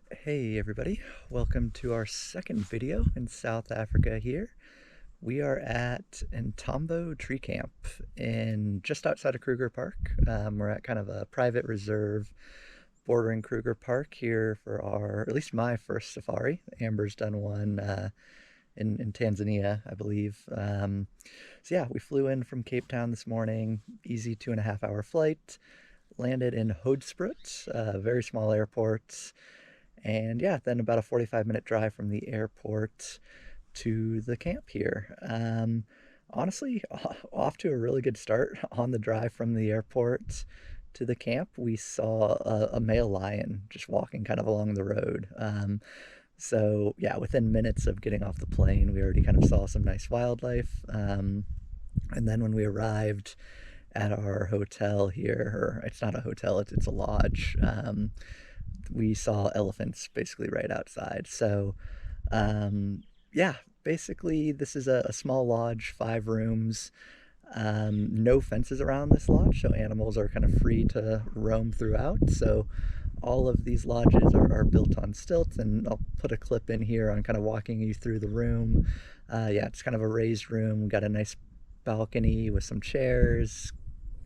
Hey everybody, welcome to our second video in South Africa here. We are at nThambo Tree Camp in just outside of Kruger Park. We're at kind of a private reserve bordering Kruger Park here for our, at least my first safari. Amber's done one in Tanzania, I believe. So yeah, we flew in from Cape Town this morning, easy 2.5 hour flight, landed in Hoedspruit, a very small airport. And yeah, then about a 45-minute drive from the airport to the camp here. Honestly, off to a really good start on the drive from the airport to the camp. We saw a male lion just walking kind of along the road. So yeah, within minutes of getting off the plane, we already kind of saw some nice wildlife. And then when we arrived at our hotel here, or it's not a hotel, it's a lodge, we saw elephants basically right outside. So yeah, basically this is a small lodge, 5 rooms, no fences around this lodge, so animals are kind of free to roam throughout. So all of these lodges are built on stilts, and I'll put a clip in here on kind of walking you through the room. Yeah, it's kind of a raised room. We got a nice balcony with some chairs,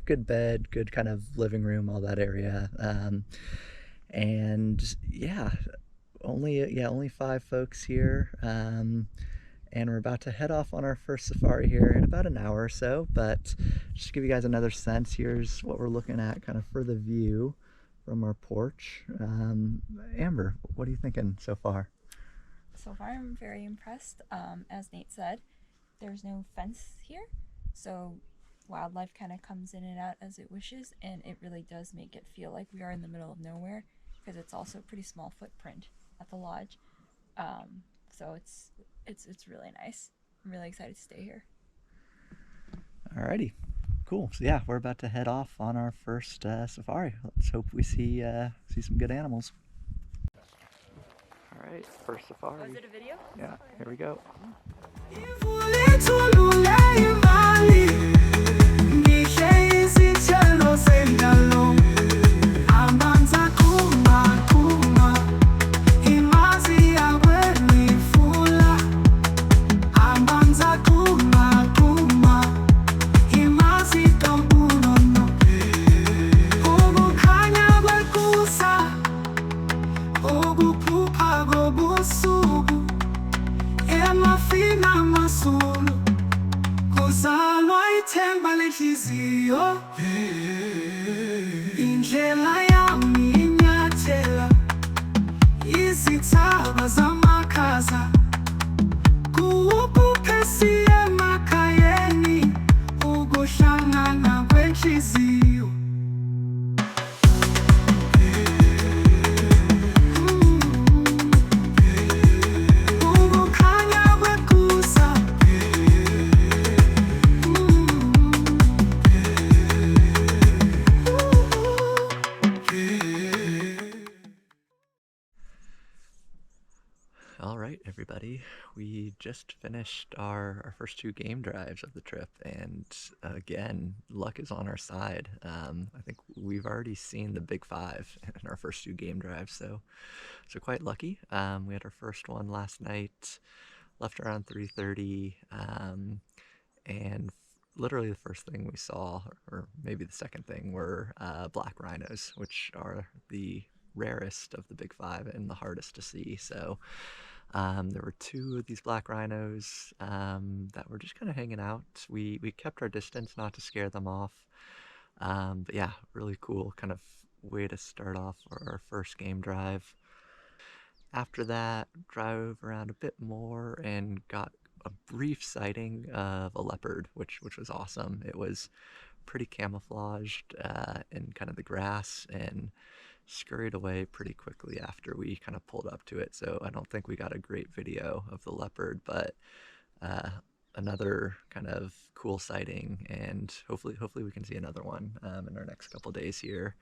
good bed, good kind of living room, all that area. And yeah, only 5 folks here. And we're about to head off on our first safari here in about an hour or so. But just to give you guys another sense, here's what we're looking at kind of for the view from our porch. Amber, what are you thinking so far? So far, I'm very impressed. As Nate said, there's no fence here, so wildlife kind of comes in and out as it wishes, and it really does make it feel like we are in the middle of nowhere because it's also a pretty small footprint at the lodge. So it's really nice. I'm really excited to stay here. Alrighty, cool. So yeah, we're about to head off on our first safari. Let's hope we see some good animals. All right, first safari. Was it a video? Yeah, here we go. Indlela yami inyathela izithaba zamakhaza kuwukuphesiya emakhayeni ukuhlangana kwenhliziyo. All right, everybody, we just finished our first 2 game drives of the trip, and again, luck is on our side. I think we've already seen the big 5 in our first 2 game drives, so quite lucky. We had our first one last night, left around 3:30, and literally the first thing we saw, or maybe the second thing, were black rhinos, which are the rarest of the big 5 and the hardest to see. So there were 2 of these black rhinos that were just kind of hanging out. We kept our distance not to scare them off. But yeah, really cool kind of way to start off our first game drive. After that, drove around a bit more and got a brief sighting of a leopard, which was awesome. It was pretty camouflaged in kind of the grass and scurried away pretty quickly after we kind of pulled up to it. So I don't think we got a great video of the leopard, but another kind of cool sighting, and hopefully we can see another one in our next couple days here.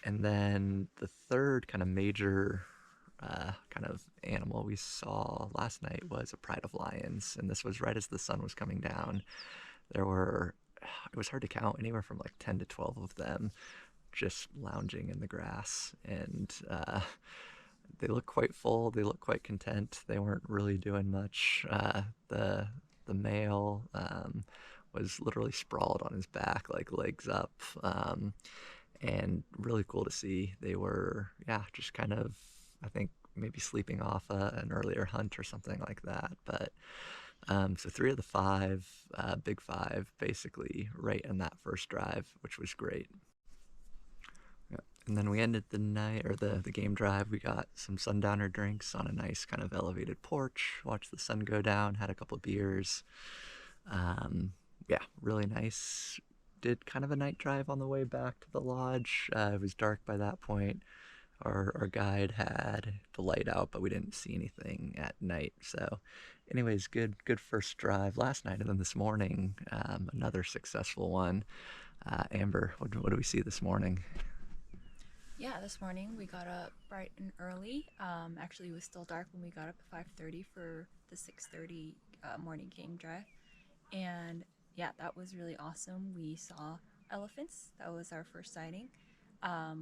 And then the third kind of major kind of animal we saw last night was a pride of lions, and this was right as the sun was coming down. There were, it was hard to count, anywhere from like 10 to 12 of them just lounging in the grass, and they look quite full. They look quite content. They weren't really doing much. The male was literally sprawled on his back, like legs up, and really cool to see. They were, yeah, just kind of, I think maybe sleeping off an earlier hunt or something like that. But so 3 of the 5, big 5, basically right in that first drive, which was great. Yeah. And then we ended the night, or the game drive, we got some sundowner drinks on a nice kind of elevated porch, watched the sun go down, had a couple of beers. Yeah, really nice. Did kind of a night drive on the way back to the lodge. It was dark by that point. Our guide had the light out, but we didn't see anything at night. So anyways, good first drive last night. And then this morning, another successful one. Amber, what do we see this morning? Yeah, this morning we got up bright and early. Actually, it was still dark when we got up at 5:30 for the 6:30 morning game drive. And yeah, that was really awesome. We saw elephants. That was our first sighting.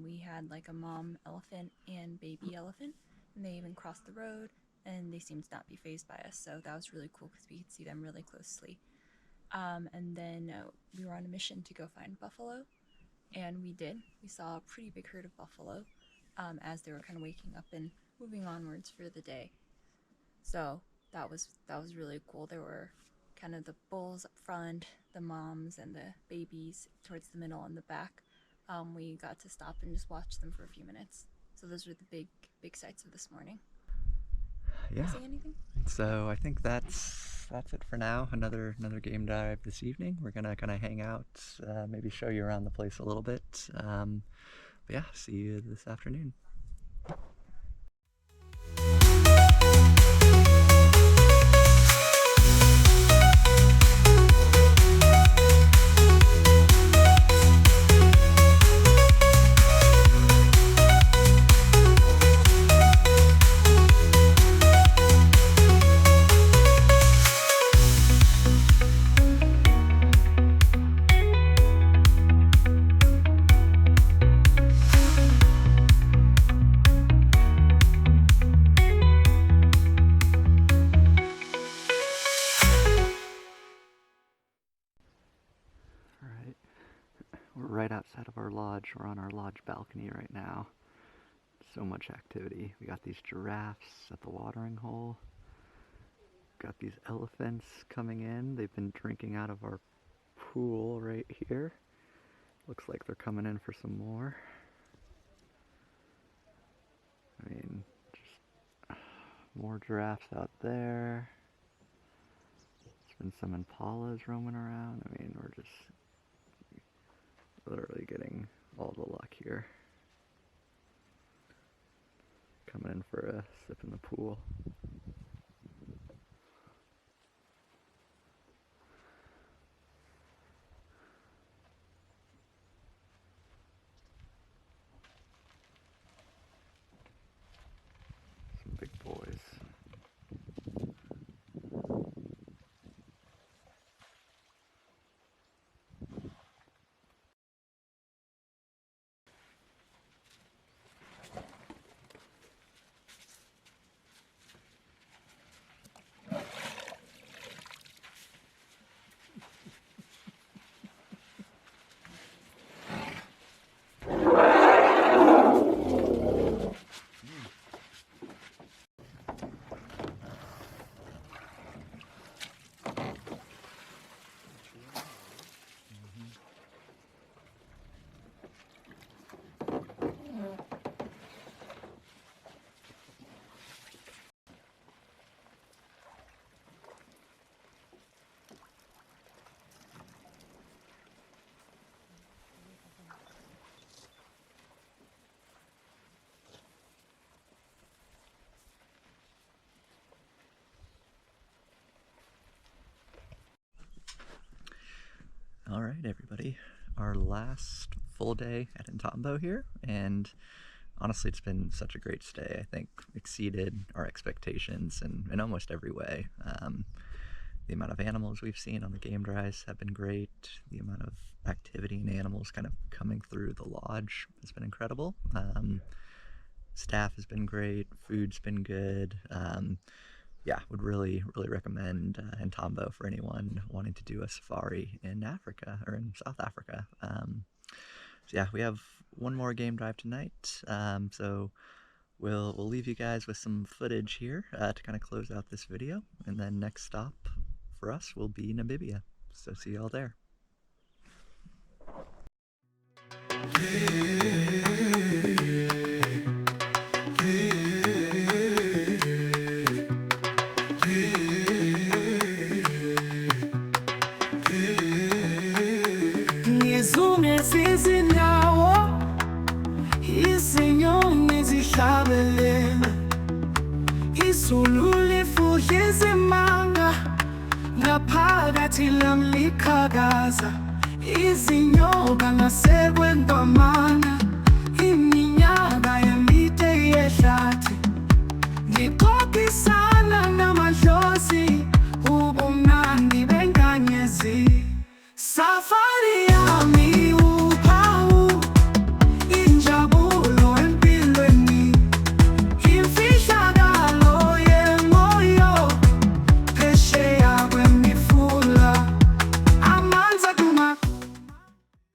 We had like a mom elephant and baby elephant, and they even crossed the road, and they seemed to not be fazed by us. So that was really cool because we could see them really closely. And then we were on a mission to go find buffalo, and we did. We saw a pretty big herd of buffalo as they were kind of waking up and moving onwards for the day. So that was really cool. There were kind of the bulls up front, the moms and the babies towards the middle and the back. We got to stop and just watch them for a few minutes. So those were the big sights of this morning. Yeah. Say anything? So I think that's it for now. Another game dive this evening. We're gonna kind of hang out, maybe show you around the place a little bit. But yeah, see you this afternoon. Alright, we're right outside of our lodge. We're on our lodge balcony right now. So much activity. We got these giraffes at the watering hole. Got these elephants coming in. They've been drinking out of our pool right here. Looks like they're coming in for some more. I mean, just more giraffes out there. There's been some impalas roaming around. I mean, we're just literally getting all the luck here. Coming in for a sip in the pool. Some big boys. All right, everybody. Our last full day at nThambo here, and honestly, it's been such a great stay. I think exceeded our expectations in almost every way. The amount of animals we've seen on the game drives have been great. The amount of activity and animals kind of coming through the lodge has been incredible. Staff has been great, food's been good. Yeah, would really recommend nThambo for anyone wanting to do a safari in Africa or in South Africa. So yeah, we have one more game drive tonight. So we'll leave you guys with some footage here to kind of close out this video, and then next stop for us will be Namibia. So see y'all there. Izindawo izinyoni zihlabelela, izulu lifuhle izimanga, ngaphakathi lami liqhakaza, izinyoka ngasekwentwamana, iminyaka emide yehlathi, ngixoxisana namadlozi, ubumnandi benkanyezi. Safari